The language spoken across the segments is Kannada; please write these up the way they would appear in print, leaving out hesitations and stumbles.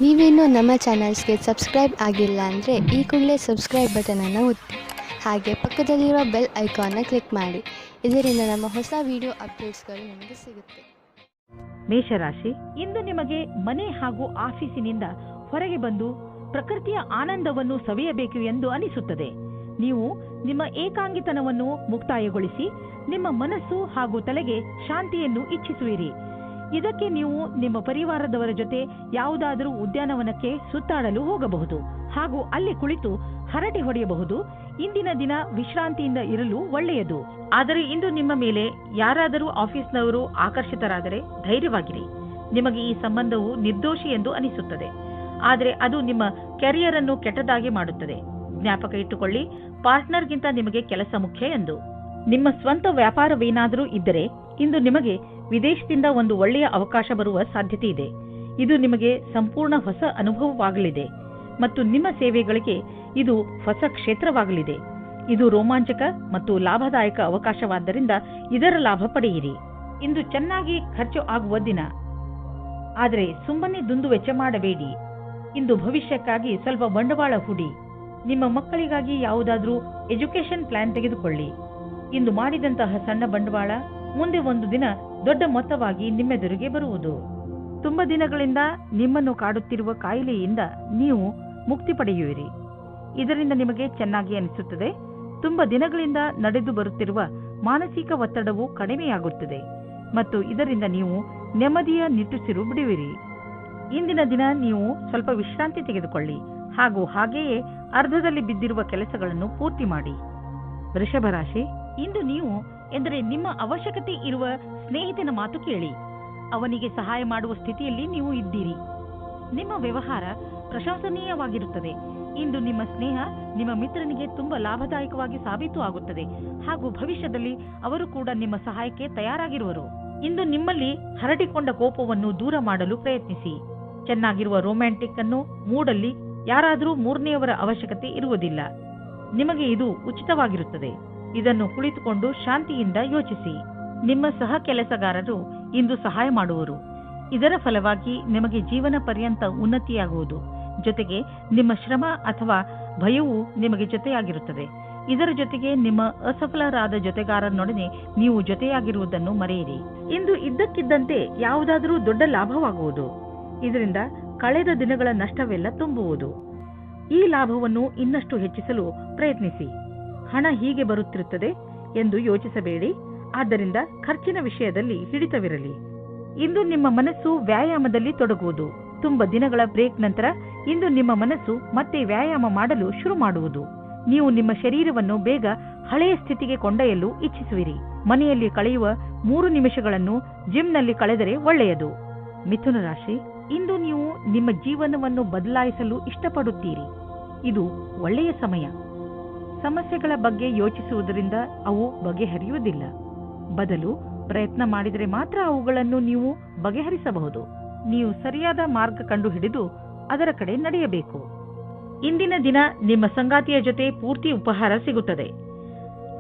ನೀವೇನೂ ನಮ್ಮ ಚಾನಲ್ಸ್ಗೆ ಸಬ್ಸ್ಕ್ರೈಬ್ ಆಗಿಲ್ಲ ಅಂದರೆ ಈ ಕೂಡಲೇ ಸಬ್ಸ್ಕ್ರೈಬ್ ಬಟನನ್ನು ಒತ್ತಿ ಹಾಗೆ ಪಕ್ಕದಲ್ಲಿರೋ ಬೆಲ್ ಐಕಾನ್ನ ಕ್ಲಿಕ್ ಮಾಡಿ. ಇದರಿಂದ ನಮ್ಮ ಹೊಸ ವಿಡಿಯೋ ಅಪ್ಡೇಟ್ಸ್ಗಳು ನಿಮಗೆ ಸಿಗುತ್ತೆ. ಮೇಷರಾಶಿ, ಇಂದು ನಿಮಗೆ ಮನೆ ಹಾಗೂ ಆಫೀಸಿನಿಂದ ಹೊರಗೆ ಬಂದು ಪ್ರಕೃತಿಯ ಆನಂದವನ್ನು ಸವಿಯಬೇಕು ಎಂದು ಅನಿಸುತ್ತದೆ. ನೀವು ನಿಮ್ಮ ಏಕಾಂಗಿತನವನ್ನು ಮುಕ್ತಾಯಗೊಳಿಸಿ ನಿಮ್ಮ ಮನಸ್ಸು ಹಾಗೂ ತಲೆಗೆ ಶಾಂತಿಯನ್ನು ಇಚ್ಛಿಸುವಿರಿ. ಇದಕ್ಕೆ ನೀವು ನಿಮ್ಮ ಪರಿವಾರದವರ ಜೊತೆ ಯಾವುದಾದರೂ ಉದ್ಯಾನವನಕ್ಕೆ ಸುತ್ತಾಡಲು ಹೋಗಬಹುದು ಹಾಗೂ ಅಲ್ಲಿ ಕುಳಿತು ಹರಟೆ ಹೊಡೆಯಬಹುದು. ಇಂದಿನ ದಿನ ವಿಶ್ರಾಂತಿಯಿಂದ ಇರಲು ಒಳ್ಳೆಯದು. ಆದರೆ ಇಂದು ನಿಮ್ಮ ಮೇಲೆ ಯಾರಾದರೂ ಆಫೀಸ್ನವರು ಆಕರ್ಷಿತರಾದರೆ ಧೈರ್ಯವಾಗಿರಿ. ನಿಮಗೆ ಈ ಸಂಬಂಧವು ನಿರ್ದೋಷಿ ಎಂದು ಅನಿಸುತ್ತದೆ, ಆದರೆ ಅದು ನಿಮ್ಮ ಕೆರಿಯರ್ ಅನ್ನು ಕೆಟ್ಟದಾಗಿ ಮಾಡುತ್ತದೆ. ಜ್ಞಾಪಕ ಇಟ್ಟುಕೊಳ್ಳಿ, ಪಾರ್ಟ್ನರ್ಗಿಂತ ನಿಮಗೆ ಕೆಲಸ ಮುಖ್ಯ ಎಂದು. ನಿಮ್ಮ ಸ್ವಂತ ವ್ಯಾಪಾರವೇನಾದರೂ ಇದ್ದರೆ ಇಂದು ನಿಮಗೆ ವಿದೇಶದಿಂದ ಒಂದು ಒಳ್ಳೆಯ ಅವಕಾಶ ಬರುವ ಸಾಧ್ಯತೆ ಇದೆ. ಇದು ನಿಮಗೆ ಸಂಪೂರ್ಣ ಹೊಸ ಅನುಭವವಾಗಲಿದೆ ಮತ್ತು ನಿಮ್ಮ ಸೇವೆಗಳಿಗೆ ಇದು ಹೊಸ ಕ್ಷೇತ್ರವಾಗಲಿದೆ. ಇದು ರೋಮಾಂಚಕ ಮತ್ತು ಲಾಭದಾಯಕ ಅವಕಾಶವಾದ್ದರಿಂದ ಇದರ ಲಾಭ ಪಡೆಯಿರಿ. ಇಂದು ಚೆನ್ನಾಗಿ ಖರ್ಚು ಆಗುವ ದಿನ, ಆದರೆ ಸುಮ್ಮನೆ ದುಂದು ವೆಚ್ಚ ಮಾಡಬೇಡಿ. ಇಂದು ಭವಿಷ್ಯಕ್ಕಾಗಿ ಸ್ವಲ್ಪ ಬಂಡವಾಳ ಹೂಡಿ. ನಿಮ್ಮ ಮಕ್ಕಳಿಗಾಗಿ ಯಾವುದಾದ್ರೂ ಎಜುಕೇಶನ್ ಪ್ಲಾನ್ ತೆಗೆದುಕೊಳ್ಳಿ. ಇಂದು ಮಾಡಿದಂತಹ ಸಣ್ಣ ಬಂಡವಾಳ ಮುಂದೆ ಒಂದು ದಿನ ದೊಡ್ಡ ಮೊತ್ತವಾಗಿ ನಿಮ್ಮೆದುರಿಗೆ ಬರುವುದು. ತುಂಬ ದಿನಗಳಿಂದ ನಿಮ್ಮನ್ನು ಕಾಡುತ್ತಿರುವ ಕಾಯಿಲೆಯಿಂದ ನೀವು ಮುಕ್ತಿ ಪಡೆಯುವಿರಿ. ಇದರಿಂದ ನಿಮಗೆ ಚೆನ್ನಾಗಿ ಅನಿಸುತ್ತದೆ. ತುಂಬ ದಿನಗಳಿಂದ ನಡೆದು ಬರುತ್ತಿರುವ ಮಾನಸಿಕ ಒತ್ತಡವು ಕಡಿಮೆಯಾಗುತ್ತದೆ ಮತ್ತು ಇದರಿಂದ ನೀವು ನೆಮ್ಮದಿಯ ನಿಟ್ಟುಸಿರು ಬಿಡುವಿರಿ. ಇಂದಿನ ದಿನ ನೀವು ಸ್ವಲ್ಪ ವಿಶ್ರಾಂತಿ ತೆಗೆದುಕೊಳ್ಳಿ ಹಾಗೂ ಹಾಗೆಯೇ ಅರ್ಧದಲ್ಲಿ ಬಿದ್ದಿರುವ ಕೆಲಸಗಳನ್ನು ಪೂರ್ತಿ ಮಾಡಿ. ವೃಷಭ ರಾಶಿ, ಇಂದು ನೀವು ಎಂದರೆ ನಿಮ್ಮ ಅವಶ್ಯಕತೆ ಇರುವ ಸ್ನೇಹಿತನ ಮಾತು ಕೇಳಿ. ಅವನಿಗೆ ಸಹಾಯ ಮಾಡುವ ಸ್ಥಿತಿಯಲ್ಲಿ ನೀವು ಇದ್ದೀರಿ. ನಿಮ್ಮ ವ್ಯವಹಾರ ಪ್ರಶಂಸನೀಯವಾಗಿರುತ್ತದೆ. ಇಂದು ನಿಮ್ಮ ಸ್ನೇಹ ನಿಮ್ಮ ಮಿತ್ರನಿಗೆ ತುಂಬಾ ಲಾಭದಾಯಕವಾಗಿ ಸಾಬೀತು ಆಗುತ್ತದೆ ಹಾಗೂ ಭವಿಷ್ಯದಲ್ಲಿ ಅವರು ಕೂಡ ನಿಮ್ಮ ಸಹಾಯಕ್ಕೆ ತಯಾರಾಗಿರುವರು. ಇಂದು ನಿಮ್ಮಲ್ಲಿ ಹರಡಿಕೊಂಡ ಕೋಪವನ್ನು ದೂರ ಮಾಡಲು ಪ್ರಯತ್ನಿಸಿ. ಚೆನ್ನಾಗಿರುವ ರೊಮ್ಯಾಂಟಿಕ್ ಅನ್ನು ಮೂಡಲ್ಲಿ ಯಾರಾದರೂ ಮೂರನೆಯವರ ಅವಶ್ಯಕತೆ ಇರುವುದಿಲ್ಲ. ನಿಮಗೆ ಇದು ಉಚಿತವಾಗಿರುತ್ತದೆ. ಇದನ್ನು ಕುಳಿತುಕೊಂಡು ಶಾಂತಿಯಿಂದ ಯೋಚಿಸಿ. ನಿಮ್ಮ ಸಹ ಕೆಲಸಗಾರರು ಇಂದು ಸಹಾಯ ಮಾಡುವರು. ಇದರ ಫಲವಾಗಿ ನಿಮಗೆ ಜೀವನ ಪರ್ಯಂತ ಉನ್ನತಿಯಾಗುವುದು. ಜೊತೆಗೆ ನಿಮ್ಮ ಶ್ರಮ ಅಥವಾ ಭಯವು ನಿಮಗೆ ಜೊತೆಯಾಗಿರುತ್ತದೆ. ಇದರ ಜೊತೆಗೆ ನಿಮ್ಮ ಅಸಫಲರಾದ ಜೊತೆಗಾರನೊಡನೆ ನೀವು ಜೊತೆಯಾಗಿರುವುದನ್ನು ಮರೆಯಿರಿ. ಇಂದು ಇದ್ದಕ್ಕಿದ್ದಂತೆ ಯಾವುದಾದರೂ ದೊಡ್ಡ ಲಾಭವಾಗುವುದು. ಇದರಿಂದ ಕಳೆದ ದಿನಗಳ ನಷ್ಟವೆಲ್ಲ ತುಂಬುವುದು. ಈ ಲಾಭವನ್ನು ಇನ್ನಷ್ಟು ಹೆಚ್ಚಿಸಲು ಪ್ರಯತ್ನಿಸಿ. ಹಣ ಹೀಗೆ ಬರುತ್ತಿರುತ್ತದೆ ಎಂದು ಯೋಚಿಸಬೇಡಿ. ಆದ್ದರಿಂದ ಖರ್ಚಿನ ವಿಷಯದಲ್ಲಿ ಹಿಡಿತವಿರಲಿ. ಇಂದು ನಿಮ್ಮ ಮನಸ್ಸು ವ್ಯಾಯಾಮದಲ್ಲಿ ತೊಡಗುವುದು. ತುಂಬ ದಿನಗಳ ಬ್ರೇಕ್ ನಂತರ ಇಂದು ನಿಮ್ಮ ಮನಸ್ಸು ಮತ್ತೆ ವ್ಯಾಯಾಮ ಮಾಡಲು ಶುರು ಮಾಡುವುದು. ನೀವು ನಿಮ್ಮ ಶರೀರವನ್ನು ಬೇಗ ಹಳೆಯ ಸ್ಥಿತಿಗೆ ಕೊಂಡೊಯ್ಯಲು ಇಚ್ಛಿಸುವಿರಿ. ಮನೆಯಲ್ಲಿ ಕಳೆಯುವ 3 ನಿಮಿಷಗಳನ್ನು ಜಿಮ್ನಲ್ಲಿ ಕಳೆದರೆ ಒಳ್ಳೆಯದು. ಮಿಥುನ ರಾಶಿ, ಇಂದು ನೀವು ನಿಮ್ಮ ಜೀವನವನ್ನು ಬದಲಾಯಿಸಲು ಇಷ್ಟಪಡುತ್ತೀರಿ. ಇದು ಒಳ್ಳೆಯ ಸಮಯ. ಸಮಸ್ಯೆಗಳ ಬಗ್ಗೆ ಯೋಚಿಸುವುದರಿಂದ ಅವು ಬಗೆಹರಿಯುವುದಿಲ್ಲ. ಬದಲು ಪ್ರಯತ್ನ ಮಾಡಿದರೆ ಮಾತ್ರ ಅವುಗಳನ್ನು ನೀವು ಬಗೆಹರಿಸಬಹುದು. ನೀವು ಸರಿಯಾದ ಮಾರ್ಗ ಕಂಡುಹಿಡಿದು ಅದರ ಕಡೆ ನಡೆಯಬೇಕು. ಇಂದಿನ ದಿನ ನಿಮ್ಮ ಸಂಗಾತಿಯ ಜೊತೆ ಪೂರ್ತಿ ಉಪಹಾರ ಸಿಗುತ್ತದೆ.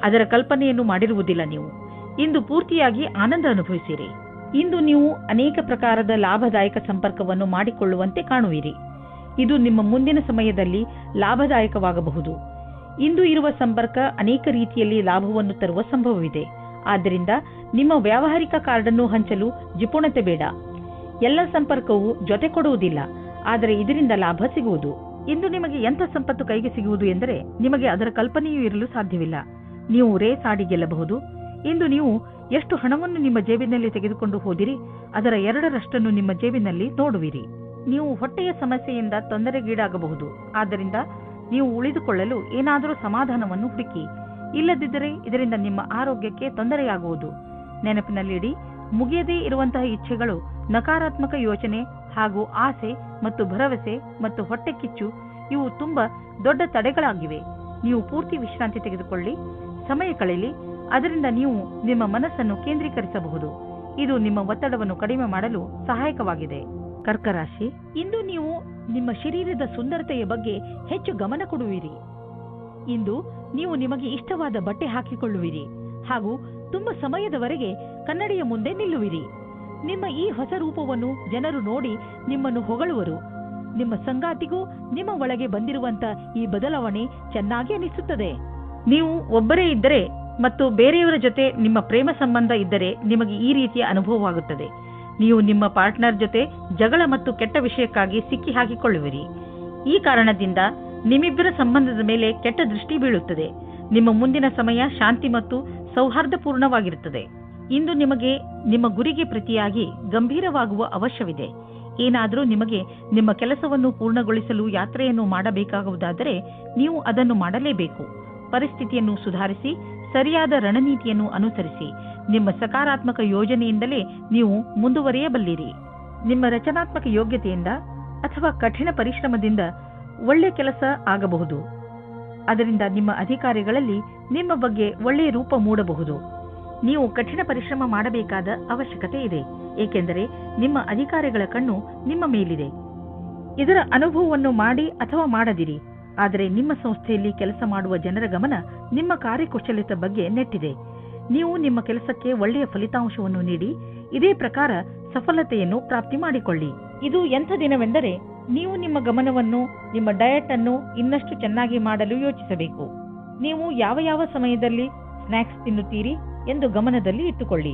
ಅದರ ಕಲ್ಪನೆಯನ್ನು ಮಾಡಿರುವುದಿಲ್ಲ ನೀವು. ಇಂದು ಪೂರ್ತಿಯಾಗಿ ಆನಂದ ಅನುಭವಿಸಿರಿ. ಇಂದು ನೀವು ಅನೇಕ ಪ್ರಕಾರದ ಲಾಭದಾಯಕ ಸಂಪರ್ಕವನ್ನು ಮಾಡಿಕೊಳ್ಳುವಂತೆ ಕಾಣುವಿರಿ. ಇದು ನಿಮ್ಮ ಮುಂದಿನ ಸಮಯದಲ್ಲಿ ಲಾಭದಾಯಕವಾಗಬಹುದು. ಇಂದು ಇರುವ ಸಂಪರ್ಕ ಅನೇಕ ರೀತಿಯಲ್ಲಿ ಲಾಭವನ್ನು ತರುವ ಸಂಭವವಿದೆ. ಆದ್ದರಿಂದ ನಿಮ್ಮ ವ್ಯಾವಹಾರಿಕ ಕಾರ್ಡನ್ನು ಹಂಚಲು ಜಿಪುಣತೆ ಬೇಡ. ಎಲ್ಲ ಸಂಪರ್ಕವು ಜೊತೆ ಕೊಡುವುದಿಲ್ಲ, ಆದರೆ ಇದರಿಂದ ಲಾಭ ಸಿಗುವುದು. ಇಂದು ನಿಮಗೆ ಎಂಥ ಸಂಪತ್ತು ಕೈಗೆ ಸಿಗುವುದು ಎಂದರೆ ನಿಮಗೆ ಅದರ ಕಲ್ಪನೆಯೂ ಇರಲು ಸಾಧ್ಯವಿಲ್ಲ. ನೀವು ರೇಸ್ ಆಡಿ ಗೆಲ್ಲಬಹುದು. ಇಂದು ನೀವು ಎಷ್ಟು ಹಣವನ್ನು ನಿಮ್ಮ ಜೇಬಿನಲ್ಲಿ ತೆಗೆದುಕೊಂಡು ಹೋದಿರಿ ಅದರ 2ರಷ್ಟನ್ನು ನಿಮ್ಮ ಜೇಬಿನಲ್ಲಿ ನೋಡುವಿರಿ. ನೀವು ಹೊಟ್ಟೆಯ ಸಮಸ್ಯೆಯಿಂದ ತೊಂದರೆಗೀಡಾಗಬಹುದು. ಆದ್ದರಿಂದ ನೀವು ಉಳಿದುಕೊಳ್ಳಲು ಏನಾದರೂ ಸಮಾಧಾನವನ್ನು ಹುಡುಕಿ. ಇಲ್ಲದಿದ್ದರೆ ಇದರಿಂದ ನಿಮ್ಮ ಆರೋಗ್ಯಕ್ಕೆ ತೊಂದರೆಯಾಗುವುದು. ನೆನಪಿನಲ್ಲಿಡಿ, ಮುಗಿಯದೇ ಇರುವಂತಹ ಇಚ್ಛೆಗಳು, ನಕಾರಾತ್ಮಕ ಯೋಚನೆ ಹಾಗೂ ಆಸೆ ಮತ್ತು ಭರವಸೆ ಮತ್ತು ಹೊಟ್ಟೆ ಕಿಚ್ಚು ಇವು ತುಂಬಾ ದೊಡ್ಡ ತಡೆಗಳಾಗಿವೆ. ನೀವು ಪೂರ್ತಿ ವಿಶ್ರಾಂತಿ ತೆಗೆದುಕೊಳ್ಳಿ, ಸಮಯ ಕಳೆಯಲಿ. ಅದರಿಂದ ನೀವು ನಿಮ್ಮ ಮನಸ್ಸನ್ನು ಕೇಂದ್ರೀಕರಿಸಬಹುದು. ಇದು ನಿಮ್ಮ ಒತ್ತಡವನ್ನು ಕಡಿಮೆ ಮಾಡಲು ಸಹಾಯಕವಾಗಿದೆ. ಕರ್ಕರಾಶಿ, ಇಂದು ನೀವು ನಿಮ್ಮ ಶರೀರದ ಸುಂದರತೆಯ ಬಗ್ಗೆ ಹೆಚ್ಚು ಗಮನ ಕೊಡುವಿರಿ. ಇಂದು ನೀವು ನಿಮಗೆ ಇಷ್ಟವಾದ ಬಟ್ಟೆ ಹಾಕಿಕೊಳ್ಳುವಿರಿ ಹಾಗೂ ತುಂಬ ಸಮಯದವರೆಗೆ ಕನ್ನಡಿಯ ಮುಂದೆ ನಿಲ್ಲುವಿರಿ. ನಿಮ್ಮ ಈ ಹೊಸ ರೂಪವನ್ನು ಜನರು ನೋಡಿ ನಿಮ್ಮನ್ನು ಹೊಗಳುವರು. ನಿಮ್ಮ ಸಂಗಾತಿಗೂ ನಿಮ್ಮ ಒಳಗೆ ಬಂದಿರುವಂತ ಈ ಬದಲಾವಣೆ ಚೆನ್ನಾಗಿ ಅನಿಸುತ್ತದೆ. ನೀವು ಒಬ್ಬರೇ ಇದ್ದರೆ ಮತ್ತು ಬೇರೆಯವರ ಜೊತೆ ನಿಮ್ಮ ಪ್ರೇಮ ಸಂಬಂಧ ಇದ್ದರೆ ನಿಮಗೆ ಈ ರೀತಿಯ ಅನುಭವವಾಗುತ್ತದೆ. ನೀವು ನಿಮ್ಮ ಪಾರ್ಟ್ನರ್ ಜೊತೆ ಜಗಳ ಮತ್ತು ಕೆಟ್ಟ ವಿಷಯಕ್ಕಾಗಿ ಸಿಕ್ಕಿ ಹಾಕಿಕೊಳ್ಳುವಿರಿ. ಈ ಕಾರಣದಿಂದ ನಿಮ್ಮಿಬ್ಬರ ಸಂಬಂಧದ ಮೇಲೆ ಕೆಟ್ಟ ದೃಷ್ಟಿ ಬೀಳುತ್ತದೆ. ನಿಮ್ಮ ಮುಂದಿನ ಸಮಯ ಶಾಂತಿ ಮತ್ತು ಸೌಹಾರ್ದಪೂರ್ಣವಾಗಿರುತ್ತದೆ. ಇಂದು ನಿಮಗೆ ನಿಮ್ಮ ಗುರಿಗೆ ಪ್ರತಿಯಾಗಿ ಗಂಭೀರವಾಗುವ ಅವಶ್ಯವಿದೆ. ಏನಾದರೂ ನಿಮಗೆ ನಿಮ್ಮ ಕೆಲಸವನ್ನು ಪೂರ್ಣಗೊಳಿಸಲು ಯಾತ್ರೆಯನ್ನು ಮಾಡಬೇಕಾಗುವುದಾದರೆ ನೀವು ಅದನ್ನು ಮಾಡಲೇಬೇಕು. ಪರಿಸ್ಥಿತಿಯನ್ನು ಸುಧಾರಿಸಿ ಸರಿಯಾದ ರಣನೀತಿಯನ್ನು ಅನುಸರಿಸಿ ನಿಮ್ಮ ಸಕಾರಾತ್ಮಕ ಯೋಜನೆಯಿಂದಲೇ ನೀವು ಮುಂದುವರಿಯಬಲ್ಲಿರಿ. ನಿಮ್ಮ ರಚನಾತ್ಮಕ ಯೋಗ್ಯತೆಯಿಂದ ಅಥವಾ ಕಠಿಣ ಪರಿಶ್ರಮದಿಂದ ಒಳ್ಳೆ ಕೆಲಸ ಆಗಬಹುದು. ಅದರಿಂದ ನಿಮ್ಮ ಅಧಿಕಾರಿಗಳಲ್ಲಿ ನಿಮ್ಮ ಬಗ್ಗೆ ಒಳ್ಳೆಯ ರೂಪ ಮೂಡಬಹುದು. ನೀವು ಕಠಿಣ ಪರಿಶ್ರಮ ಮಾಡಬೇಕಾದ ಅವಶ್ಯಕತೆ ಇದೆ, ಏಕೆಂದರೆ ನಿಮ್ಮ ಅಧಿಕಾರಿಗಳ ಕಣ್ಣು ನಿಮ್ಮ ಮೇಲಿದೆ. ಇದರ ಅನುಭವವನ್ನು ಮಾಡಿ ಅಥವಾ ಮಾಡದಿರಿ, ಆದರೆ ನಿಮ್ಮ ಸಂಸ್ಥೆಯಲ್ಲಿ ಕೆಲಸ ಮಾಡುವ ಜನರ ಗಮನ ನಿಮ್ಮ ಕಾರ್ಯಕುಶಲತೆ ಬಗ್ಗೆ ನೆಟ್ಟಿದೆ. ನೀವು ನಿಮ್ಮ ಕೆಲಸಕ್ಕೆ ಒಳ್ಳೆಯ ಫಲಿತಾಂಶವನ್ನು ನೀಡಿ ಇದೇ ಪ್ರಕಾರ ಸಫಲತೆಯನ್ನು ಪ್ರಾಪ್ತಿ ಮಾಡಿಕೊಳ್ಳಿ. ಇದು ಎಂಥ ದಿನವೆಂದರೆ ನೀವು ನಿಮ್ಮ ಗಮನವನ್ನು ನಿಮ್ಮ ಡಯಟ್ ಅನ್ನು ಇನ್ನಷ್ಟು ಚೆನ್ನಾಗಿ ಮಾಡಲು ಯೋಚಿಸಬೇಕು. ನೀವು ಯಾವ ಸಮಯದಲ್ಲಿ ಸ್ನ್ಯಾಕ್ಸ್ ತಿನ್ನುತ್ತೀರಿ ಎಂದು ಗಮನದಲ್ಲಿ ಇಟ್ಟುಕೊಳ್ಳಿ.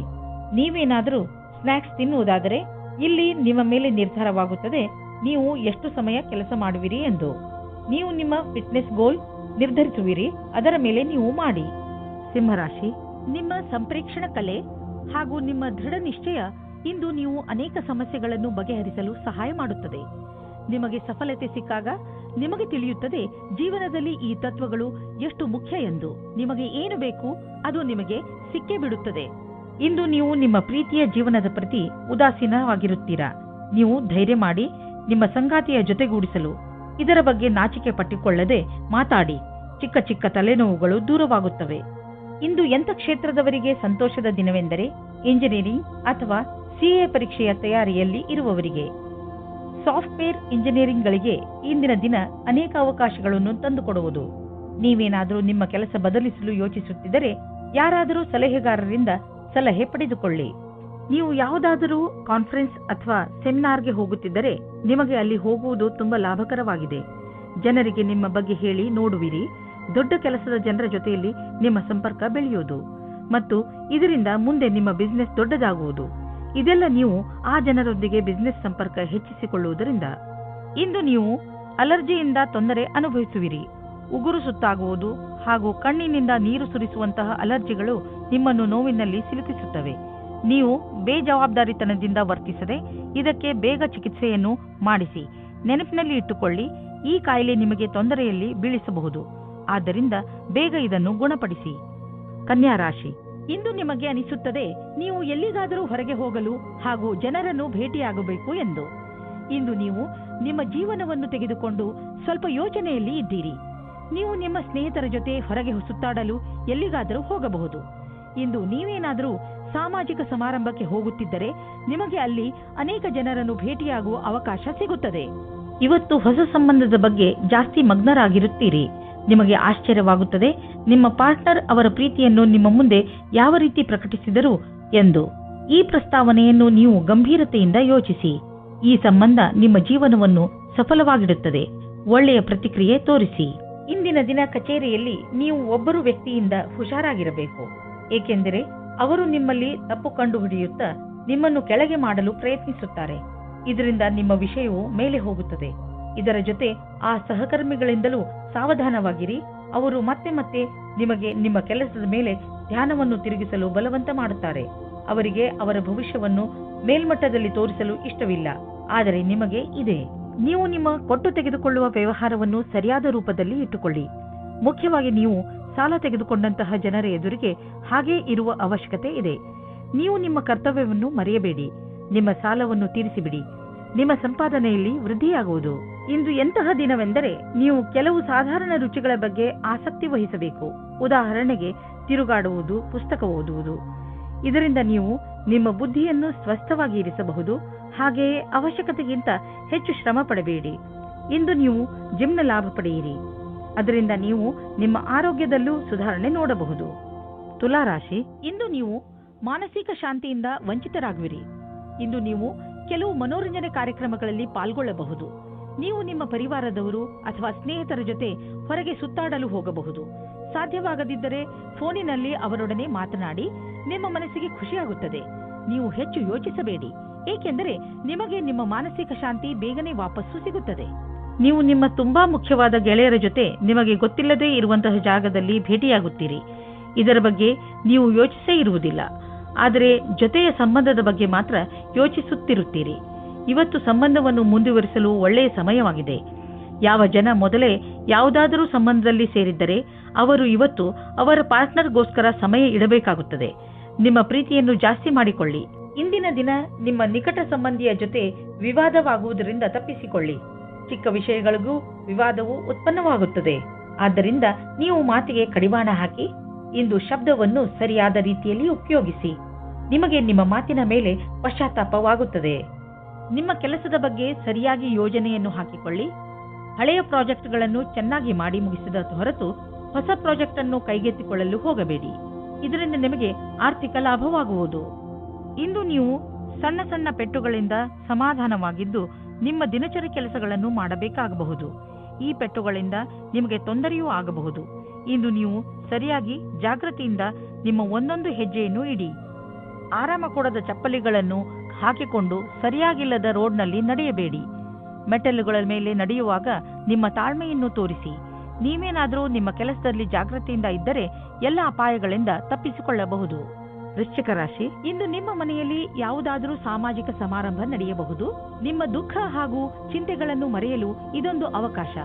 ನೀವೇನಾದರೂ ಸ್ನ್ಯಾಕ್ಸ್ ತಿನ್ನುವುದಾದರೆ ಇಲ್ಲಿ ನಿಮ್ಮ ಮೇಲೆ ನಿರ್ಧಾರವಾಗುತ್ತದೆ ನೀವು ಎಷ್ಟು ಸಮಯ ಕೆಲಸ ಮಾಡುವಿರಿ ಎಂದು. ನೀವು ನಿಮ್ಮ ಫಿಟ್ನೆಸ್ ಗೋಲ್ ನಿರ್ಧರಿಸುವಿರಿ, ಅದರ ಮೇಲೆ ನೀವು ಮಾಡಿ. ಸಿಂಹರಾಶಿ, ನಿಮ್ಮ ಸಂಪ್ರೇಕ್ಷಣ ಕಲೆ ಹಾಗೂ ನಿಮ್ಮ ದೃಢ ನಿಶ್ಚಯ ಇಂದು ನೀವು ಅನೇಕ ಸಮಸ್ಯೆಗಳನ್ನು ಬಗೆಹರಿಸಲು ಸಹಾಯ ಮಾಡುತ್ತದೆ. ನಿಮಗೆ ಸಫಲತೆ ಸಿಕ್ಕಾಗ ನಿಮಗೆ ತಿಳಿಯುತ್ತದೆ ಜೀವನದಲ್ಲಿ ಈ ತತ್ವಗಳು ಎಷ್ಟು ಮುಖ್ಯ ಎಂದು. ನಿಮಗೆ ಏನು ಬೇಕು ಅದು ನಿಮಗೆ ಸಿಕ್ಕೇ ಬಿಡುತ್ತದೆ. ಇಂದು ನೀವು ನಿಮ್ಮ ಪ್ರೀತಿಯ ಜೀವನದ ಪ್ರತಿ ಉದಾಸೀನವಾಗಿರುತ್ತೀರಾ. ನೀವು ಧೈರ್ಯ ಮಾಡಿ ನಿಮ್ಮ ಸಂಗಾತಿಯ ಜೊತೆಗೂಡಿಸಲು ಇದರ ಬಗ್ಗೆ ನಾಚಿಕೆ ಪಟ್ಟಿಕೊಳ್ಳದೆ ಮಾತಾಡಿ. ಚಿಕ್ಕ ಚಿಕ್ಕ ತಲೆನೋವುಗಳು ದೂರವಾಗುತ್ತವೆ. ಇಂದು ಎಂಥ ಕ್ಷೇತ್ರದವರಿಗೆ ಸಂತೋಷದ ದಿನವೆಂದರೆ ಇಂಜಿನಿಯರಿಂಗ್ ಅಥವಾ ಸಿಎ ಪರೀಕ್ಷೆಯ ತಯಾರಿಯಲ್ಲಿ ಇರುವವರಿಗೆ. ಸಾಫ್ಟ್ವೇರ್ ಇಂಜಿನಿಯರಿಂಗ್ಗಳಿಗೆ ಇಂದಿನ ದಿನ ಅನೇಕ ಅವಕಾಶಗಳನ್ನು ತಂದುಕೊಡುವುದು. ನೀವೇನಾದರೂ ನಿಮ್ಮ ಕೆಲಸ ಬದಲಿಸಲು ಯೋಚಿಸುತ್ತಿದ್ದರೆ ಯಾರಾದರೂ ಸಲಹೆಗಾರರಿಂದ ಸಲಹೆ ಪಡೆದುಕೊಳ್ಳಿ. ನೀವು ಯಾವುದಾದರೂ ಕಾನ್ಫರೆನ್ಸ್ ಅಥವಾ ಸೆಮಿನಾರ್ಗೆ ಹೋಗುತ್ತಿದ್ದರೆ ನಿಮಗೆ ಅಲ್ಲಿ ಹೋಗುವುದು ತುಂಬಾ ಲಾಭಕರವಾಗಿದೆ. ಜನರಿಗೆ ನಿಮ್ಮ ಬಗ್ಗೆ ಹೇಳಿ ನೋಡುವಿರಿ. ದೊಡ್ಡ ಕೆಲಸದ ಜನರ ಜೊತೆಯಲ್ಲಿ ನಿಮ್ಮ ಸಂಪರ್ಕ ಬೆಳೆಯುವುದು ಮತ್ತು ಇದರಿಂದ ಮುಂದೆ ನಿಮ್ಮ ಬಿಸಿನೆಸ್ ದೊಡ್ಡದಾಗುವುದು. ಇದೆಲ್ಲ ನೀವು ಆ ಜನರೊಂದಿಗೆ ಬಿಸಿನೆಸ್ ಸಂಪರ್ಕ ಹೆಚ್ಚಿಸಿಕೊಳ್ಳುವುದರಿಂದ. ಇಂದು ನೀವು ಅಲರ್ಜಿಯಿಂದ ತೊಂದರೆ ಅನುಭವಿಸುವಿರಿ. ಉಗುರು ಸುತ್ತಾಗುವುದು ಹಾಗೂ ಕಣ್ಣಿನಿಂದ ನೀರು ಸುರಿಸುವಂತಹ ಅಲರ್ಜಿಗಳು ನಿಮ್ಮನ್ನು ನೋವಿನಲ್ಲಿ ಸಿಲುಕಿಸುತ್ತವೆ. ನೀವು ಬೇಜವಾಬ್ದಾರಿತನದಿಂದ ವರ್ತಿಸದೆ ಇದಕ್ಕೆ ಬೇಗ ಚಿಕಿತ್ಸೆಯನ್ನು ಮಾಡಿಸಿ. ನೆನಪಿನಲ್ಲಿ ಇಟ್ಟುಕೊಳ್ಳಿ, ಈ ಕಾಯಿಲೆ ನಿಮಗೆ ತೊಂದರೆಯಲ್ಲಿ ಬೀಳಿಸಬಹುದು. ಆದ್ದರಿಂದ ಬೇಗ ಇದನ್ನು ಗುಣಪಡಿಸಿ. ಕನ್ಯಾ ರಾಶಿ, ಇಂದು ನಿಮಗೆ ಅನಿಸುತ್ತದೆ ನೀವು ಎಲ್ಲಿಗಾದರೂ ಹೊರಗೆ ಹೋಗಲು ಹಾಗೂ ಜನರನ್ನು ಭೇಟಿಯಾಗಬೇಕು ಎಂದು. ಇಂದು ನೀವು ನಿಮ್ಮ ಜೀವನವನ್ನು ತೆಗೆದುಕೊಂಡು ಸ್ವಲ್ಪ ಯೋಚನೆಯಲ್ಲಿ ಇದ್ದೀರಿ. ನೀವು ನಿಮ್ಮ ಸ್ನೇಹಿತರ ಜೊತೆ ಹೊರಗೆ ಸುತ್ತಾಡಲು ಎಲ್ಲಿಗಾದರೂ ಹೋಗಬಹುದು. ಇಂದು ನೀವೇನಾದರೂ ಸಾಮಾಜಿಕ ಸಮಾರಂಭಕ್ಕೆ ಹೋಗುತ್ತಿದ್ದರೆ ನಿಮಗೆ ಅಲ್ಲಿ ಅನೇಕ ಜನರನ್ನು ಭೇಟಿಯಾಗುವ ಅವಕಾಶ ಸಿಗುತ್ತದೆ. ಇವತ್ತು ಹೊಸ ಸಂಬಂಧದ ಬಗ್ಗೆ ಜಾಸ್ತಿ ಮಗ್ನರಾಗಿರುತ್ತೀರಿ. ನಿಮಗೆ ಆಶ್ಚರ್ಯವಾಗುತ್ತದೆ ನಿಮ್ಮ ಪಾರ್ಟ್ನರ್ ಅವರ ಪ್ರೀತಿಯನ್ನು ನಿಮ್ಮ ಮುಂದೆ ಯಾವ ರೀತಿ ಪ್ರಕಟಿಸಿದರು ಎಂದು. ಈ ಪ್ರಸ್ತಾವನೆಯನ್ನು ನೀವು ಗಂಭೀರತೆಯಿಂದ ಯೋಚಿಸಿ. ಈ ಸಂಬಂಧ ನಿಮ್ಮ ಜೀವನವನ್ನು ಸಫಲವಾಗಿಡುತ್ತದೆ. ಒಳ್ಳೆಯ ಪ್ರತಿಕ್ರಿಯೆ ತೋರಿಸಿ. ಇಂದಿನ ದಿನ ಕಚೇರಿಯಲ್ಲಿ ನೀವು ಒಬ್ಬರು ವ್ಯಕ್ತಿಯಿಂದ ಹುಷಾರಾಗಿರಬೇಕು, ಏಕೆಂದರೆ ಅವರು ನಿಮ್ಮಲ್ಲಿ ತಪ್ಪು ಕಂಡುಹಿಡಿಯುತ್ತಾ ನಿಮ್ಮನ್ನು ಕೆಳಗೆ ಮಾಡಲು ಪ್ರಯತ್ನಿಸುತ್ತಾರೆ. ಇದರಿಂದ ನಿಮ್ಮ ವಿಷಯವು ಮೇಲೆ ಹೋಗುತ್ತದೆ. ಇದರ ಜೊತೆ ಆ ಸಹಕರ್ಮಿಗಳಿಂದಲೂ ಸಾವಧಾನವಾಗಿರಿ. ಅವರು ಮತ್ತೆ ಮತ್ತೆ ನಿಮಗೆ ನಿಮ್ಮ ಕೆಲಸದ ಮೇಲೆ ಧ್ಯಾನವನ್ನು ತಿರುಗಿಸಲು ಬಲವಂತ ಮಾಡುತ್ತಾರೆ. ಅವರಿಗೆ ಅವರ ಭವಿಷ್ಯವನ್ನು ಮೇಲ್ಮಟ್ಟದಲ್ಲಿ ತೋರಿಸಲು ಇಷ್ಟವಿಲ್ಲ, ಆದರೆ ನಿಮಗೆ ಇದೆ. ನೀವು ನಿಮ್ಮ ಕೊಟ್ಟು ತೆಗೆದುಕೊಳ್ಳುವ ವ್ಯವಹಾರವನ್ನು ಸರಿಯಾದ ರೂಪದಲ್ಲಿ ಇಟ್ಟುಕೊಳ್ಳಿ. ಮುಖ್ಯವಾಗಿ ನೀವು ಸಾಲ ತೆಗೆದುಕೊಂಡಂತಹ ಜನರ ಎದುರಿಗೆ ಹಾಗೇ ಇರುವ ಅವಶ್ಯಕತೆ ಇದೆ. ನೀವು ನಿಮ್ಮ ಕರ್ತವ್ಯವನ್ನು ಮರೆಯಬೇಡಿ. ನಿಮ್ಮ ಸಾಲವನ್ನು ತೀರಿಸಿಬಿಡಿ. ನಿಮ್ಮ ಸಂಪಾದನೆಯಲ್ಲಿ ವೃದ್ಧಿಯಾಗುವುದು. ಇಂದು ಎಂತಹ ದಿನವೆಂದರೆ ನೀವು ಕೆಲವು ಸಾಧಾರಣ ರುಚಿಗಳ ಬಗ್ಗೆ ಆಸಕ್ತಿ ವಹಿಸಬೇಕು. ಉದಾಹರಣೆಗೆ ತಿರುಗಾಡುವುದು, ಪುಸ್ತಕ ಓದುವುದು. ಇದರಿಂದ ನೀವು ನಿಮ್ಮ ಬುದ್ಧಿಯನ್ನು ಸ್ವಸ್ಥವಾಗಿ ಇರಿಸಬಹುದು. ಹಾಗೆಯೇ ಅವಶ್ಯಕತೆಗಿಂತ ಹೆಚ್ಚು ಶ್ರಮ ಪಡಬೇಡಿ. ಇಂದು ನೀವು ಜಿಮ್ನ ಲಾಭ ಪಡೆಯಿರಿ. ಅದರಿಂದ ನೀವು ನಿಮ್ಮ ಆರೋಗ್ಯದಲ್ಲೂ ಸುಧಾರಣೆ ನೋಡಬಹುದು. ತುಲಾರಾಶಿ, ಇಂದು ನೀವು ಮಾನಸಿಕ ಶಾಂತಿಯಿಂದ ವಂಚಿತರಾಗುವಿರಿ. ಇಂದು ನೀವು ಕೆಲವು ಮನೋರಂಜನೆ ಕಾರ್ಯಕ್ರಮಗಳಲ್ಲಿ ಪಾಲ್ಗೊಳ್ಳಬಹುದು. ನೀವು ನಿಮ್ಮ ಪರಿವಾರದವರು ಅಥವಾ ಸ್ನೇಹಿತರ ಜೊತೆ ಹೊರಗೆ ಸುತ್ತಾಡಲು ಹೋಗಬಹುದು. ಸಾಧ್ಯವಾಗದಿದ್ದರೆ ಫೋನಿನಲ್ಲಿ ಅವರೊಡನೆ ಮಾತನಾಡಿ ನಿಮ್ಮ ಮನಸ್ಸಿಗೆ ಖುಷಿಯಾಗುತ್ತದೆ. ನೀವು ಹೆಚ್ಚು ಯೋಚಿಸಬೇಡಿ, ಏಕೆಂದರೆ ನಿಮಗೆ ನಿಮ್ಮ ಮಾನಸಿಕ ಶಾಂತಿ ಬೇಗನೆ ವಾಪಸ್ಸು ಸಿಗುತ್ತದೆ. ನೀವು ನಿಮ್ಮ ತುಂಬಾ ಮುಖ್ಯವಾದ ಗೆಳೆಯರ ಜೊತೆ ನಿಮಗೆ ಗೊತ್ತಿಲ್ಲದೇ ಇರುವಂತಹ ಜಾಗದಲ್ಲಿ ಭೇಟಿಯಾಗುತ್ತೀರಿ. ಇದರ ಬಗ್ಗೆ ನೀವು ಯೋಚಿಸೇ ಇರುವುದಿಲ್ಲ, ಆದರೆ ಜೊತೆಯ ಸಂಬಂಧದ ಬಗ್ಗೆ ಮಾತ್ರ ಯೋಚಿಸುತ್ತಿರುತ್ತೀರಿ. ಇವತ್ತು ಸಂಬಂಧವನ್ನು ಮುಂದುವರಿಸಲು ಒಳ್ಳೆಯ ಸಮಯವಾಗಿದೆ. ಯಾವ ಜನ ಮೊದಲೇ ಯಾವುದಾದರೂ ಸಂಬಂಧದಲ್ಲಿ ಸೇರಿದ್ದರೆ ಅವರು ಇವತ್ತು ಅವರ ಪಾರ್ಟ್ನರ್ಗೋಸ್ಕರ ಸಮಯ ಇಡಬೇಕಾಗುತ್ತದೆ. ನಿಮ್ಮ ಪ್ರೀತಿಯನ್ನು ಜಾಸ್ತಿ ಮಾಡಿಕೊಳ್ಳಿ. ಇಂದಿನ ದಿನ ನಿಮ್ಮ ನಿಕಟ ಸಂಬಂಧಿಯ ಜೊತೆ ವಿವಾದವಾಗುವುದರಿಂದ ತಪ್ಪಿಸಿಕೊಳ್ಳಿ. ಚಿಕ್ಕ ವಿಷಯಗಳಿಗೂ ವಿವಾದವು ಉತ್ಪನ್ನವಾಗುತ್ತದೆ. ಆದ್ದರಿಂದ ನೀವು ಮಾತಿಗೆ ಕಡಿವಾಣ ಹಾಕಿ ಇಂದು ಶಬ್ದವನ್ನು ಸರಿಯಾದ ರೀತಿಯಲ್ಲಿ ಉಪಯೋಗಿಸಿ. ನಿಮಗೆ ನಿಮ್ಮ ಮಾತಿನ ಮೇಲೆ ಪಶ್ಚಾತ್ತಾಪವಾಗುತ್ತದೆ. ನಿಮ್ಮ ಕೆಲಸದ ಬಗ್ಗೆ ಸರಿಯಾಗಿ ಯೋಜನೆಯನ್ನು ಹಾಕಿಕೊಳ್ಳಿ. ಹಳೆಯ ಪ್ರಾಜೆಕ್ಟ್ಗಳನ್ನು ಚೆನ್ನಾಗಿ ಮಾಡಿ ಮುಗಿಸಿದ ಹೊರತು ಹೊಸ ಪ್ರಾಜೆಕ್ಟ್ ಅನ್ನು ಕೈಗೆತ್ತಿಕೊಳ್ಳಲು ಹೋಗಬೇಡಿ. ಇದರಿಂದ ನಿಮಗೆ ಆರ್ಥಿಕ ಲಾಭವಾಗುವುದು. ಇಂದು ನೀವು ಸಣ್ಣ ಸಣ್ಣ ಪೆಟ್ಟುಗಳಿಂದ ಸಮಾಧಾನವಾಗಿದ್ದು ನಿಮ್ಮ ದಿನಚರಿ ಕೆಲಸಗಳನ್ನು ಮಾಡಬೇಕಾಗಬಹುದು. ಈ ಪೆಟ್ಟುಗಳಿಂದ ನಿಮಗೆ ತೊಂದರೆಯೂ ಆಗಬಹುದು. ಇಂದು ನೀವು ಸರಿಯಾಗಿ ಜಾಗೃತಿಯಿಂದ ನಿಮ್ಮ ಒಂದೊಂದು ಹೆಜ್ಜೆಯನ್ನು ಇಡಿ. ಆರಾಮ ಕೊಡದ ಚಪ್ಪಲಿಗಳನ್ನು ಹಾಕಿಕೊಂಡು ಸರಿಯಾಗಿಲ್ಲದ ರೋಡ್ನಲ್ಲಿ ನಡೆಯಬೇಡಿ. ಮೆಟ್ಟಲುಗಳ ಮೇಲೆ ನಡೆಯುವಾಗ ನಿಮ್ಮ ತಾಳ್ಮೆಯನ್ನು ತೋರಿಸಿ. ನೀವೇನಾದರೂ ನಿಮ್ಮ ಕೆಲಸದಲ್ಲಿ ಜಾಗೃತಿಯಿಂದ ಇದ್ದರೆ ಎಲ್ಲ ಅಪಾಯಗಳಿಂದ ತಪ್ಪಿಸಿಕೊಳ್ಳಬಹುದು. ವೃಶ್ಚಿಕ ರಾಶಿ, ಇಂದು ನಿಮ್ಮ ಮನೆಯಲ್ಲಿ ಯಾವುದಾದರೂ ಸಾಮಾಜಿಕ ಸಮಾರಂಭ ನಡೆಯಬಹುದು. ನಿಮ್ಮ ದುಃಖ ಹಾಗೂ ಚಿಂತೆಗಳನ್ನು ಮರೆಯಲು ಇದೊಂದು ಅವಕಾಶ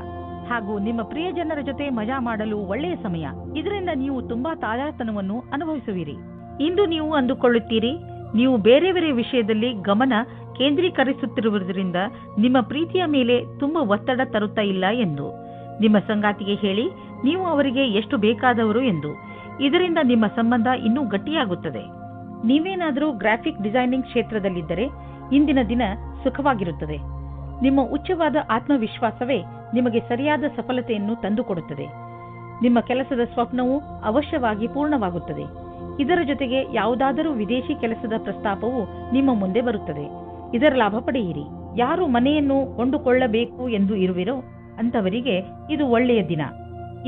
ಹಾಗೂ ನಿಮ್ಮ ಪ್ರಿಯಜನರ ಜೊತೆ ಮಜಾ ಮಾಡಲು ಒಳ್ಳೆಯ ಸಮಯ. ಇದರಿಂದ ನೀವು ತುಂಬಾ ತಾಜಾತನವನ್ನು ಅನುಭವಿಸುವಿರಿ. ಇಂದು ನೀವು ಅಂದುಕೊಳ್ಳುತ್ತೀರಿ, ನೀವು ಬೇರೆ ಬೇರೆ ವಿಷಯದಲ್ಲಿ ಗಮನ ಕೇಂದ್ರೀಕರಿಸುತ್ತಿರುವುದರಿಂದ ನಿಮ್ಮ ಪ್ರೀತಿಯ ಮೇಲೆ ತುಂಬಾ ಒತ್ತಡ ತರುತ್ತಾ ಇಲ್ಲ ಎಂದು. ನಿಮ್ಮ ಸಂಗಾತಿಗೆ ಹೇಳಿ ನೀವು ಅವರಿಗೆ ಎಷ್ಟು ಬೇಕಾದವರು ಎಂದು. ಇದರಿಂದ ನಿಮ್ಮ ಸಂಬಂಧ ಇನ್ನೂ ಗಟ್ಟಿಯಾಗುತ್ತದೆ. ನೀವೇನಾದರೂ ಗ್ರಾಫಿಕ್ ಡಿಸೈನಿಂಗ್ ಕ್ಷೇತ್ರದಲ್ಲಿದ್ದರೆ ಇಂದಿನ ದಿನ ಸುಖವಾಗಿರುತ್ತದೆ. ನಿಮ್ಮ ಉಚ್ಚವಾದ ಆತ್ಮವಿಶ್ವಾಸವೇ ನಿಮಗೆ ಸರಿಯಾದ ಸಫಲತೆಯನ್ನು ತಂದುಕೊಡುತ್ತದೆ. ನಿಮ್ಮ ಕೆಲಸದ ಸ್ವಪ್ನವು ಅವಶ್ಯವಾಗಿ ಪೂರ್ಣವಾಗುತ್ತದೆ. ಇದರ ಜೊತೆಗೆ ಯಾವುದಾದರೂ ವಿದೇಶಿ ಕೆಲಸದ ಪ್ರಸ್ತಾಪವು ನಿಮ್ಮ ಮುಂದೆ ಬರುತ್ತದೆ. ಇದರ ಲಾಭ ಪಡೆಯಿರಿ. ಯಾರು ಮನೆಯನ್ನು ಕೊಂಡುಕೊಳ್ಳಬೇಕು ಎಂದು ಇರುವಿರೋ ಅಂತವರಿಗೆ ಇದು ಒಳ್ಳೆಯ ದಿನ.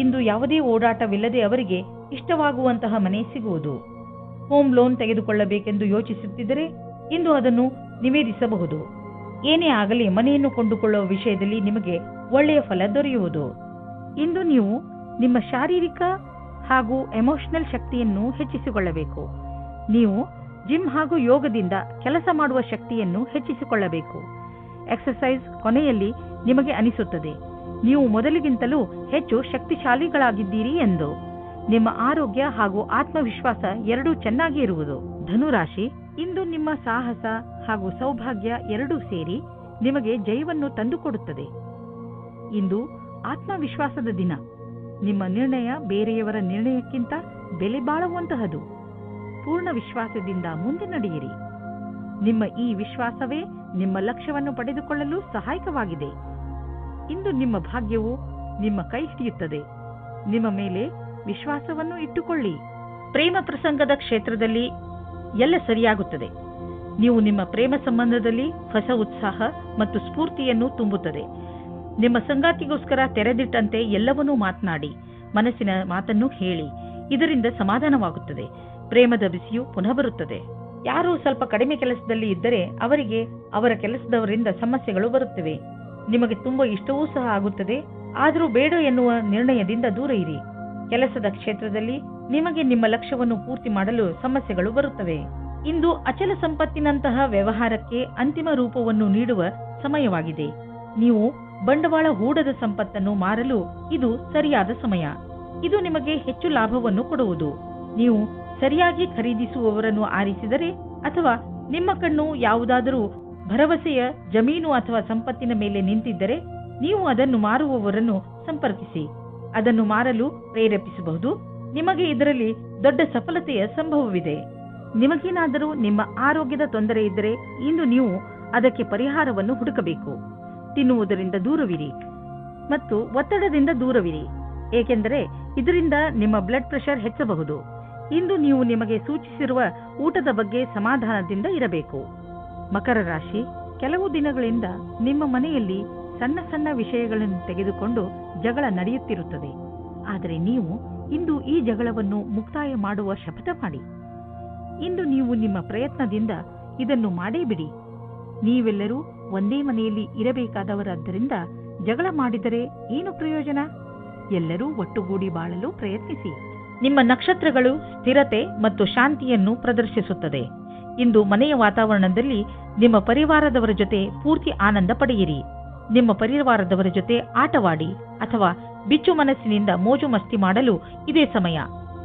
ಇಂದು ಯಾವುದೇ ಓಡಾಟವಿಲ್ಲದೆ ಅವರಿಗೆ ಇಷ್ಟವಾಗುವಂತಹ ಮನೆ ಸಿಗುವುದು. ಹೋಮ್ ಲೋನ್ ತೆಗೆದುಕೊಳ್ಳಬೇಕೆಂದು ಯೋಚಿಸುತ್ತಿದ್ದರೆ ಇಂದು ಅದನ್ನು ನಿವೇದಿಸಬಹುದು. ಏನೇ ಆಗಲಿ ಮನೆಯನ್ನು ಕೊಂಡುಕೊಳ್ಳುವ ವಿಷಯದಲ್ಲಿ ನಿಮಗೆ ಒಳ್ಳೆಯ ಫಲ ದೊರೆಯುವುದು. ಇಂದು ನೀವು ನಿಮ್ಮ ಶಾರೀರಿಕ ಹಾಗೂ ಎಮೋಷನಲ್ ಶಕ್ತಿಯನ್ನು ಹೆಚ್ಚಿಸಿಕೊಳ್ಳಬೇಕು. ನೀವು ಜಿಮ್ ಹಾಗೂ ಯೋಗದಿಂದ ಕೆಲಸ ಮಾಡುವ ಶಕ್ತಿಯನ್ನು ಹೆಚ್ಚಿಸಿಕೊಳ್ಳಬೇಕು. ಎಕ್ಸರ್ಸೈಸ್ ಕೊನೆಯಲ್ಲಿ ನಿಮಗೆ ಅನಿಸುತ್ತದೆ ನೀವು ಮೊದಲಿಗಿಂತಲೂ ಹೆಚ್ಚು ಶಕ್ತಿಶಾಲಿಗಳಾಗಿದ್ದೀರಿ ಎಂದು. ನಿಮ್ಮ ಆರೋಗ್ಯ ಹಾಗೂ ಆತ್ಮವಿಶ್ವಾಸ ಎರಡೂ ಚೆನ್ನಾಗಿ ಇರುವುದು. ಧನುರಾಶಿ, ಇಂದು ನಿಮ್ಮ ಸಾಹಸ ಹಾಗೂ ಸೌಭಾಗ್ಯ ಎರಡೂ ಸೇರಿ ನಿಮಗೆ ಜಯವನ್ನು ತಂದುಕೊಡುತ್ತದೆ. ಇಂದು ಆತ್ಮವಿಶ್ವಾಸದ ದಿನ. ನಿಮ್ಮ ನಿರ್ಣಯ ಬೇರೆಯವರ ನಿರ್ಣಯಕ್ಕಿಂತ ಬೆಲೆ ಬಾಳುವಂತಹದು. ಪೂರ್ಣ ವಿಶ್ವಾಸದಿಂದ ಮುಂದೆ ನಡೆಯಿರಿ. ನಿಮ್ಮ ಈ ವಿಶ್ವಾಸವೇ ನಿಮ್ಮ ಲಕ್ಷ್ಯವನ್ನು ಪಡೆದುಕೊಳ್ಳಲು ಸಹಾಯಕವಾಗಿದೆ. ಇಂದು ನಿಮ್ಮ ಭಾಗ್ಯವು ನಿಮ್ಮ ಕೈ ಹಿಡಿಯುತ್ತದೆ. ನಿಮ್ಮ ಮೇಲೆ ವಿಶ್ವಾಸವನ್ನು ಇಟ್ಟುಕೊಳ್ಳಿ. ಪ್ರೇಮ ಪ್ರಸಂಗದ ಕ್ಷೇತ್ರದಲ್ಲಿ ಎಲ್ಲ ಸರಿಯಾಗುತ್ತದೆ. ನೀವು ನಿಮ್ಮ ಪ್ರೇಮ ಸಂಬಂಧದಲ್ಲಿ ಹೊಸ ಉತ್ಸಾಹ ಮತ್ತು ಸ್ಫೂರ್ತಿಯನ್ನು ತುಂಬುತ್ತದೆ. ನಿಮ್ಮ ಸಂಗಾತಿಗೋಸ್ಕರ ತೆರೆದಿಟ್ಟಂತೆ ಎಲ್ಲವನ್ನೂ ಮಾತನಾಡಿ, ಮನಸ್ಸಿನ ಮಾತನ್ನು ಹೇಳಿ. ಇದರಿಂದ ಸಮಾಧಾನವಾಗುತ್ತದೆ. ಪ್ರೇಮದ ಬಿಸಿಯು ಪುನಃ ಬರುತ್ತದೆ. ಯಾರು ಸ್ವಲ್ಪ ಕಡಿಮೆ ಕೆಲಸದಲ್ಲಿ ಇದ್ದರೆ ಅವರಿಗೆ ಅವರ ಕೆಲಸದವರಿಂದ ಸಮಸ್ಯೆಗಳು ಬರುತ್ತವೆ. ನಿಮಗೆ ತುಂಬಾ ಇಷ್ಟವೂ ಸಹ ಆಗುತ್ತದೆ. ಆದರೂ ಬೇಡ ಎನ್ನುವ ನಿರ್ಣಯದಿಂದ ದೂರ ಇರಿ. ಕೆಲಸದ ಕ್ಷೇತ್ರದಲ್ಲಿ ನಿಮಗೆ ನಿಮ್ಮ ಲಕ್ಷ್ಯವನ್ನು ಪೂರ್ತಿ ಮಾಡಲು ಸಮಸ್ಯೆಗಳು ಬರುತ್ತವೆ. ಇಂದು ಅಚಲ ಸಂಪತ್ತಿನಂತಹ ವ್ಯವಹಾರಕ್ಕೆ ಅಂತಿಮ ರೂಪವನ್ನು ನೀಡುವ ಸಮಯವಾಗಿದೆ. ನೀವು ಬಂಡವಾಳ ಹೂಡದ ಸಂಪತ್ತನ್ನು ಮಾರಲು ಇದು ಸರಿಯಾದ ಸಮಯ. ಇದು ನಿಮಗೆ ಹೆಚ್ಚು ಲಾಭವನ್ನು ಕೊಡುವುದು. ನೀವು ಸರಿಯಾಗಿ ಖರೀದಿಸುವವರನ್ನು ಆರಿಸಿದರೆ ಅಥವಾ ನಿಮ್ಮ ಕಣ್ಣು ಯಾವುದಾದರೂ ಭರವಸೆಯ ಜಮೀನು ಅಥವಾ ಸಂಪತ್ತಿನ ಮೇಲೆ ನಿಂತಿದ್ದರೆ ನೀವು ಅದನ್ನು ಮಾರುವವರನ್ನು ಸಂಪರ್ಕಿಸಿ. ಅದನ್ನು ಮಾರಲು ಪ್ರೇರೇಪಿಸಬಹುದು. ನಿಮಗೆ ಇದರಲ್ಲಿ ದೊಡ್ಡ ಸಫಲತೆಯ ಸಂಭವವಿದೆ. ನಿಮಗೇನಾದರೂ ನಿಮ್ಮ ಆರೋಗ್ಯದ ತೊಂದರೆ ಇದ್ದರೆ ಇಂದು ನೀವು ಅದಕ್ಕೆ ಪರಿಹಾರವನ್ನು ಹುಡುಕಬೇಕು. ತಿನ್ನುವುದರಿಂದ ದೂರವಿರಿ ಮತ್ತು ಒತ್ತಡದಿಂದ ದೂರವಿರಿ, ಏಕೆಂದರೆ ಇದರಿಂದ ನಿಮ್ಮ ಬ್ಲಡ್ ಪ್ರೆಷರ್ ಹೆಚ್ಚಬಹುದು. ಇಂದು ನೀವು ನಿಮಗೆ ಸೂಚಿಸಿರುವ ಊಟದ ಬಗ್ಗೆ ಸಮಾಧಾನದಿಂದ ಇರಬೇಕು. ಮಕರ ರಾಶಿ, ಕೆಲವು ದಿನಗಳಿಂದ ನಿಮ್ಮ ಮನೆಯಲ್ಲಿ ಸಣ್ಣ ಸಣ್ಣ ವಿಷಯಗಳನ್ನು ತೆಗೆದುಕೊಂಡು ಜಗಳ ನಡೆಯುತ್ತಿರುತ್ತದೆ. ಆದರೆ ನೀವು ಇಂದು ಈ ಜಗಳವನ್ನು ಮುಕ್ತಾಯ ಮಾಡುವ ಶಪಥ ಮಾಡಿ. ಇಂದು ನೀವು ನಿಮ್ಮ ಪ್ರಯತ್ನದಿಂದ ಇದನ್ನು ಮಾಡೇ ಬಿಡಿ. ನೀವೆಲ್ಲರೂ ಒಂದೇ ಮನೆಯಲ್ಲಿ ಇರಬೇಕಾದವರಾದ್ದರಿಂದ ಜಗಳ ಮಾಡಿದರೆ ಏನು ಪ್ರಯೋಜನ? ಎಲ್ಲರೂ ಒಟ್ಟುಗೂಡಿ ಬಾಳಲು ಪ್ರಯತ್ನಿಸಿ. ನಿಮ್ಮ ನಕ್ಷತ್ರಗಳು ಸ್ಥಿರತೆ ಮತ್ತು ಶಾಂತಿಯನ್ನು ಪ್ರದರ್ಶಿಸುತ್ತದೆ. ಇಂದು ಮನೆಯ ವಾತಾವರಣದಲ್ಲಿ ನಿಮ್ಮ ಪರಿವಾರದವರ ಜೊತೆ ಪೂರ್ತಿ ಆನಂದ ಪಡೆಯಿರಿ. ನಿಮ್ಮ ಪರಿವಾರದವರ ಜೊತೆ ಆಟವಾಡಿ ಅಥವಾ ಬಿಚ್ಚು ಮನಸ್ಸಿನಿಂದ ಮೋಜು ಮಸ್ತಿ ಮಾಡಲು ಇದೇ ಸಮಯ.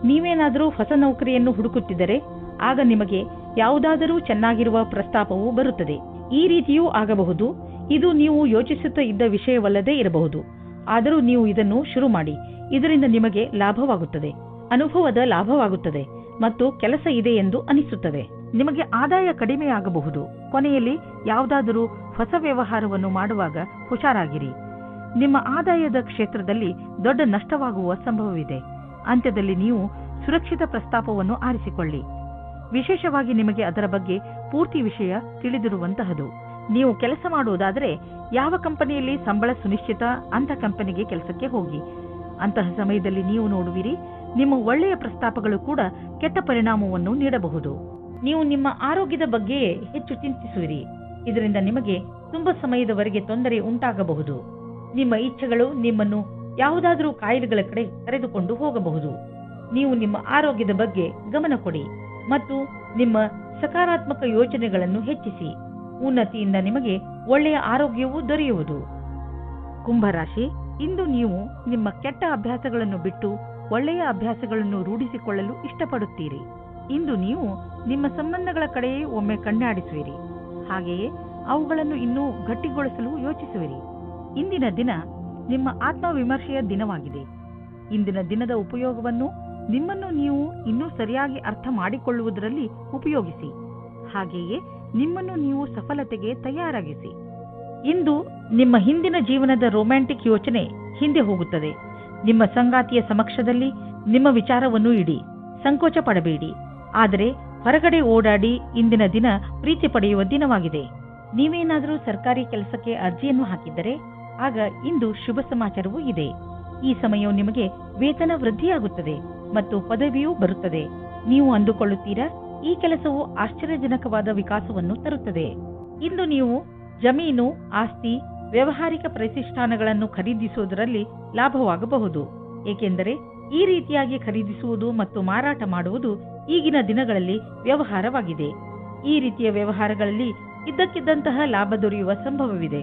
ನೀವೇನಾದರೂ ಹೊಸ ನೌಕರಿಯನ್ನು ಹುಡುಕುತ್ತಿದ್ದರೆ ಆಗ ನಿಮಗೆ ಯಾವುದಾದರೂ ಚೆನ್ನಾಗಿರುವ ಪ್ರಸ್ತಾಪವು ಬರುತ್ತದೆ. ಈ ರೀತಿಯೂ ಆಗಬಹುದು. ಇದು ನೀವು ಯೋಚಿಸುತ್ತಾ ಇದ್ದ ವಿಷಯವಲ್ಲದೇ ಇರಬಹುದು. ಆದರೂ ನೀವು ಇದನ್ನು ಶುರು ಮಾಡಿ. ಇದರಿಂದ ನಿಮಗೆ ಲಾಭವಾಗುತ್ತದೆ, ಅನುಭವದ ಲಾಭವಾಗುತ್ತದೆ ಮತ್ತು ಕೆಲಸ ಇದೆ ಎಂದು ಅನಿಸುತ್ತದೆ. ನಿಮಗೆ ಆದಾಯ ಕಡಿಮೆಯಾಗಬಹುದು. ಕೊನೆಯಲ್ಲಿ ಯಾವುದಾದರೂ ಹೊಸ ವ್ಯವಹಾರವನ್ನು ಮಾಡುವಾಗ ಹುಷಾರಾಗಿರಿ. ನಿಮ್ಮ ಆದಾಯದ ಕ್ಷೇತ್ರದಲ್ಲಿ ದೊಡ್ಡ ನಷ್ಟವಾಗುವ ಸಂಭವವಿದೆ. ಅಂತ್ಯದಲ್ಲಿ ನೀವು ಸುರಕ್ಷಿತ ಪ್ರಸ್ತಾಪವನ್ನು ಆರಿಸಿಕೊಳ್ಳಿ. ವಿಶೇಷವಾಗಿ ನಿಮಗೆ ಅದರ ಬಗ್ಗೆ ಪೂರ್ತಿ ವಿಷಯ ತಿಳಿದಿರುವಂತಹದು. ನೀವು ಕೆಲಸ ಮಾಡುವುದಾದರೆ ಯಾವ ಕಂಪನಿಯಲ್ಲಿ ಸಂಬಳ ಸುನಿಶ್ಚಿತ ಅಂಥ ಕಂಪನಿಗೆ ಕೆಲಸಕ್ಕೆ ಹೋಗಿ. ಅಂತಹ ಸಮಯದಲ್ಲಿ ನೀವು ನೋಡುವಿರಿ, ನಿಮ್ಮ ಒಳ್ಳೆಯ ಪ್ರಸ್ತಾಪಗಳು ಕೂಡ ಕೆಟ್ಟ ಪರಿಣಾಮವನ್ನು ನೀಡಬಹುದು. ನೀವು ನಿಮ್ಮ ಆರೋಗ್ಯದ ಬಗ್ಗೆಯೇ ಹೆಚ್ಚು ಚಿಂತಿಸುವಿರಿ. ಇದರಿಂದ ನಿಮಗೆ ತುಂಬಾ ಸಮಯದವರೆಗೆ ತೊಂದರೆ ಉಂಟಾಗಬಹುದು. ನಿಮ್ಮ ಇಚ್ಛೆಗಳು ನಿಮ್ಮನ್ನು ಯಾವುದಾದರೂ ಕಾಯಿಲೆಗಳ ಕಡೆ ಕರೆದುಕೊಂಡು ಹೋಗಬಹುದು. ನೀವು ನಿಮ್ಮ ಆರೋಗ್ಯದ ಬಗ್ಗೆ ಗಮನ ಕೊಡಿ ಮತ್ತು ನಿಮ್ಮ ಸಕಾರಾತ್ಮಕ ಯೋಚನೆಗಳನ್ನು ಹೆಚ್ಚಿಸಿ. ಉನ್ನತಿಯಿಂದ ನಿಮಗೆ ಒಳ್ಳೆಯ ಆರೋಗ್ಯವೂ ದೊರೆಯುವುದು. ಕುಂಭರಾಶಿ, ಇಂದು ನೀವು ನಿಮ್ಮ ಕೆಟ್ಟ ಅಭ್ಯಾಸಗಳನ್ನು ಬಿಟ್ಟು ಒಳ್ಳೆಯ ಅಭ್ಯಾಸಗಳನ್ನು ರೂಢಿಸಿಕೊಳ್ಳಲು ಇಷ್ಟಪಡುತ್ತೀರಿ. ಇಂದು ನೀವು ನಿಮ್ಮ ಸಂಬಂಧಗಳ ಕಡೆಯೇ ಒಮ್ಮೆ ಕಣ್ಣಾಡಿಸುವಿರಿ. ಹಾಗೆಯೇ ಅವುಗಳನ್ನು ಇನ್ನೂ ಗಟ್ಟಿಗೊಳಿಸಲು ಯೋಚಿಸುವಿರಿ. ಇಂದಿನ ದಿನ ನಿಮ್ಮ ಆತ್ಮವಿಮರ್ಶೆಯ ದಿನವಾಗಿದೆ. ಇಂದಿನ ದಿನದ ಉಪಯೋಗವನ್ನು ನಿಮ್ಮನ್ನು ನೀವು ಇನ್ನೂ ಸರಿಯಾಗಿ ಅರ್ಥ ಮಾಡಿಕೊಳ್ಳುವುದರಲ್ಲಿ ಉಪಯೋಗಿಸಿ. ಹಾಗೆಯೇ ನಿಮ್ಮನ್ನು ನೀವು ಸಫಲತೆಗೆ ತಯಾರಾಗಿಸಿ. ಇಂದು ನಿಮ್ಮ ಹಿಂದಿನ ಜೀವನದ ರೊಮ್ಯಾಂಟಿಕ್ ಯೋಚನೆ ಹಿಂದೆ ಹೋಗುತ್ತದೆ. ನಿಮ್ಮ ಸಂಗಾತಿಯ ಸಮಕ್ಷದಲ್ಲಿ ನಿಮ್ಮ ವಿಚಾರವನ್ನು ಇಡಿ. ಸಂಕೋಚ ಪಡಬೇಡಿ. ಆದರೆ ಹೊರಗಡೆ ಓಡಾಡಿ. ಇಂದಿನ ದಿನ ಪ್ರೀತಿ ಪಡೆಯುವ ದಿನವಾಗಿದೆ. ನೀವೇನಾದರೂ ಸರ್ಕಾರಿ ಕೆಲಸಕ್ಕೆ ಅರ್ಜಿಯನ್ನು ಹಾಕಿದ್ದರೆ ಆಗ ಇಂದು ಶುಭ ಸಮಾಚಾರವೂ ಇದೆ. ಈ ಸಮಯವು ನಿಮಗೆ ವೇತನ ವೃದ್ಧಿಯಾಗುತ್ತದೆ ಮತ್ತು ಪದವಿಯೂ ಬರುತ್ತದೆ. ನೀವು ಅಂದುಕೊಳ್ಳುತ್ತೀರಾ, ಈ ಕೆಲಸವು ಆಶ್ಚರ್ಯಜನಕವಾದ ವಿಕಾಸವನ್ನು ತರುತ್ತದೆ. ಇಂದು ನೀವು ಜಮೀನು, ಆಸ್ತಿ, ವ್ಯಾವಹಾರಿಕ ಪ್ರತಿಷ್ಠಾನಗಳನ್ನು ಖರೀದಿಸುವುದರಲ್ಲಿ ಲಾಭವಾಗಬಹುದು. ಏಕೆಂದರೆ ಈ ರೀತಿಯಾಗಿ ಖರೀದಿಸುವುದು ಮತ್ತು ಮಾರಾಟ ಮಾಡುವುದು ಈಗಿನ ದಿನಗಳಲ್ಲಿ ವ್ಯವಹಾರವಾಗಿದೆ. ಈ ರೀತಿಯ ವ್ಯವಹಾರಗಳಲ್ಲಿ ಇದ್ದಕ್ಕಿದ್ದಂತಹ ಲಾಭ ದೊರೆಯುವ ಸಂಭವವಿದೆ.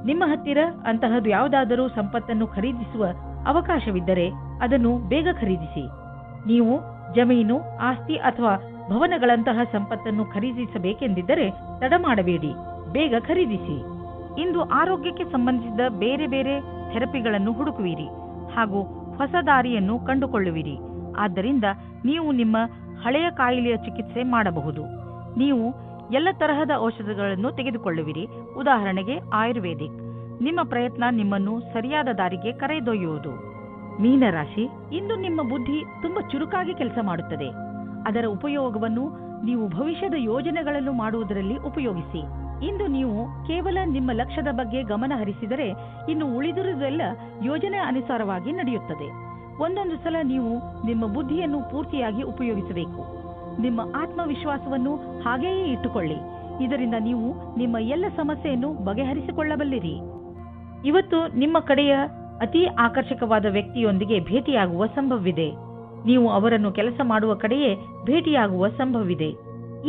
ನಿಮ್ಮ ಹತ್ತಿರ ಅಂತಹದ್ದು ಯಾವುದಾದರೂ ಸಂಪತ್ತನ್ನು ಖರೀದಿಸುವ ಅವಕಾಶವಿದ್ದರೆ ಅದನ್ನು ಬೇಗ ಖರೀದಿಸಿ. ನೀವು ಜಮೀನು, ಆಸ್ತಿ ಅಥವಾ ಭವನಗಳಂತಹ ಸಂಪತ್ತನ್ನು ಖರೀದಿಸಬೇಕೆಂದಿದ್ದರೆ ತಡ ಮಾಡಬೇಡಿ, ಬೇಗ ಖರೀದಿಸಿ. ಇಂದು ಆರೋಗ್ಯಕ್ಕೆ ಸಂಬಂಧಿಸಿದ ಬೇರೆ ಬೇರೆ ಥೆರಪಿಗಳನ್ನು ಹುಡುಕುವಿರಿ ಹಾಗೂ ಹೊಸ ದಾರಿಯನ್ನು ಕಂಡುಕೊಳ್ಳುವಿರಿ. ಆದ್ದರಿಂದ ನೀವು ನಿಮ್ಮ ಹಳೆಯ ಕಾಯಿಲೆಯ ಚಿಕಿತ್ಸೆ ಮಾಡಬಹುದು. ನೀವು ಎಲ್ಲ ತರಹದ ಔಷಧಗಳನ್ನು ತೆಗೆದುಕೊಳ್ಳುವಿರಿ. ಉದಾಹರಣೆಗೆ ಆಯುರ್ವೇದಿಕ್. ನಿಮ್ಮ ಪ್ರಯತ್ನ ನಿಮ್ಮನ್ನು ಸರಿಯಾದ ದಾರಿಗೆ ಕರೆದೊಯ್ಯುವುದು. ಮೀನರಾಶಿ, ಇಂದು ನಿಮ್ಮ ಬುದ್ಧಿ ತುಂಬಾ ಚುರುಕಾಗಿ ಕೆಲಸ ಮಾಡುತ್ತದೆ. ಅದರ ಉಪಯೋಗವನ್ನು ನೀವು ಭವಿಷ್ಯದ ಯೋಜನೆಗಳನ್ನು ಮಾಡುವುದರಲ್ಲಿ ಉಪಯೋಗಿಸಿ. ಇಂದು ನೀವು ಕೇವಲ ನಿಮ್ಮ ಲಕ್ಷ್ಯದ ಬಗ್ಗೆ ಗಮನ ಹರಿಸಿದರೆ ಇನ್ನು ಉಳಿದಿರುವುದೆಲ್ಲ ಯೋಜನೆ ಅನುಸಾರವಾಗಿ ನಡೆಯುತ್ತದೆ. ಒಂದೊಂದು ಸಲ ನೀವು ನಿಮ್ಮ ಬುದ್ಧಿಯನ್ನು ಪೂರ್ತಿಯಾಗಿ ಉಪಯೋಗಿಸಬೇಕು. ನಿಮ್ಮ ಆತ್ಮವಿಶ್ವಾಸವನ್ನು ಹಾಗೆಯೇ ಇಟ್ಟುಕೊಳ್ಳಿ. ಇದರಿಂದ ನೀವು ನಿಮ್ಮ ಎಲ್ಲ ಸಮಸ್ಯೆಯನ್ನು ಬಗೆಹರಿಸಿಕೊಳ್ಳಬಲ್ಲಿರಿ. ಇವತ್ತು ನಿಮ್ಮ ಕಡೆಯ ಅತಿ ಆಕರ್ಷಕವಾದ ವ್ಯಕ್ತಿಯೊಂದಿಗೆ ಭೇಟಿಯಾಗುವ ಸಂಭವವಿದೆ. ನೀವು ಅವರನ್ನು ಕೆಲಸ ಮಾಡುವ ಕಡೆಯೇ ಭೇಟಿಯಾಗುವ ಸಂಭವವಿದೆ.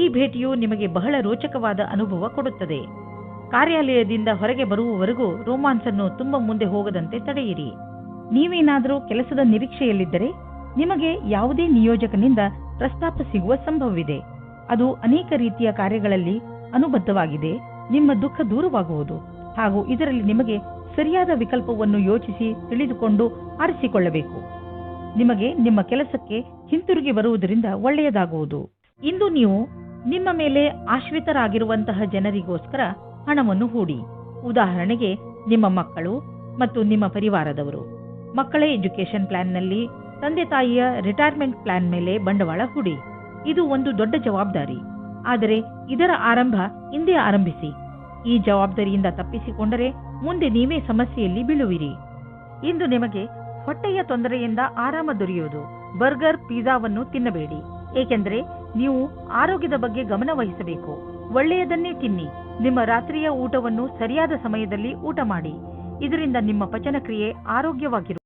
ಈ ಭೇಟಿಯು ನಿಮಗೆ ಬಹಳ ರೋಚಕವಾದ ಅನುಭವ ಕೊಡುತ್ತದೆ. ಕಾರ್ಯಾಲಯದಿಂದ ಹೊರಗೆ ಬರುವವರೆಗೂ ರೋಮಾನ್ಸನ್ನು ತುಂಬ ಮುಂದೆ ಹೋಗದಂತೆ ತಡೆಯಿರಿ. ನೀವೇನಾದರೂ ಕೆಲಸದ ನಿರೀಕ್ಷೆಯಲ್ಲಿದ್ದರೆ ನಿಮಗೆ ಯಾವುದೇ ನಿಯೋಜಕನಿಂದ ಪ್ರಸ್ತಾಪ ಸಿಗುವ ಸಂಭವವಿದೆ. ಅದು ಅನೇಕ ರೀತಿಯ ಕಾರ್ಯಗಳಲ್ಲಿ ಅನುಬದ್ಧವಾಗಿದೆ. ನಿಮ್ಮ ದುಃಖ ದೂರವಾಗುವುದು ಹಾಗೂ ಇದರಲ್ಲಿ ನಿಮಗೆ ಸರಿಯಾದ ವಿಕಲ್ಪವನ್ನು ಯೋಚಿಸಿ ತಿಳಿದುಕೊಂಡು ಆರಿಸಿಕೊಳ್ಳಬೇಕು. ನಿಮಗೆ ನಿಮ್ಮ ಕೆಲಸಕ್ಕೆ ಹಿಂತಿರುಗಿ ಬರುವುದರಿಂದ ಒಳ್ಳೆಯದಾಗುವುದು. ಇಂದು ನೀವು ನಿಮ್ಮ ಮೇಲೆ ಆಶ್ರಿತರಾಗಿರುವಂತಹ ಜನರಿಗೋಸ್ಕರ ಹಣವನ್ನು ಹೂಡಿ. ಉದಾಹರಣೆಗೆ ನಿಮ್ಮ ಮಕ್ಕಳು ಮತ್ತು ನಿಮ್ಮ ಪರಿವಾರದವರು. ಮಕ್ಕಳ ಎಜುಕೇಶನ್ ಪ್ಲಾನ್ನಲ್ಲಿ ತಂದೆ ತಾಯಿಯ ರಿಟೈರ್ಮೆಂಟ್ ಪ್ಲಾನ್ ಮೇಲೆ ಬಂಡವಾಳ ಹೂಡಿ. ಇದು ಒಂದು ದೊಡ್ಡ ಜವಾಬ್ದಾರಿ. ಆದರೆ ಇದರ ಆರಂಭ ಇಂದೇ ಆರಂಭಿಸಿ. ಈ ಜವಾಬ್ದಾರಿಯಿಂದ ತಪ್ಪಿಸಿಕೊಂಡರೆ ಮುಂದೆ ನೀವೇ ಸಮಸ್ಯೆಯಲ್ಲಿ ಬೀಳುವಿರಿ. ಇಂದು ನಿಮಗೆ ಹೊಟ್ಟೆಯ ತೊಂದರೆಯಿಂದ ಆರಾಮ ದೊರೆಯುವುದು. ಬರ್ಗರ್, ಪಿಜ್ಜಾವನ್ನು ತಿನ್ನಬೇಡಿ, ಏಕೆಂದರೆ ನೀವು ಆರೋಗ್ಯದ ಬಗ್ಗೆ ಗಮನ ವಹಿಸಬೇಕು. ಒಳ್ಳೆಯದನ್ನೇ ತಿನ್ನಿ. ನಿಮ್ಮ ರಾತ್ರಿಯ ಊಟವನ್ನು ಸರಿಯಾದ ಸಮಯದಲ್ಲಿ ಊಟ ಮಾಡಿ. ಇದರಿಂದ ನಿಮ್ಮ ಪಚನಕ್ರಿಯೆ ಆರೋಗ್ಯವಾಗಿರುತ್ತದೆ.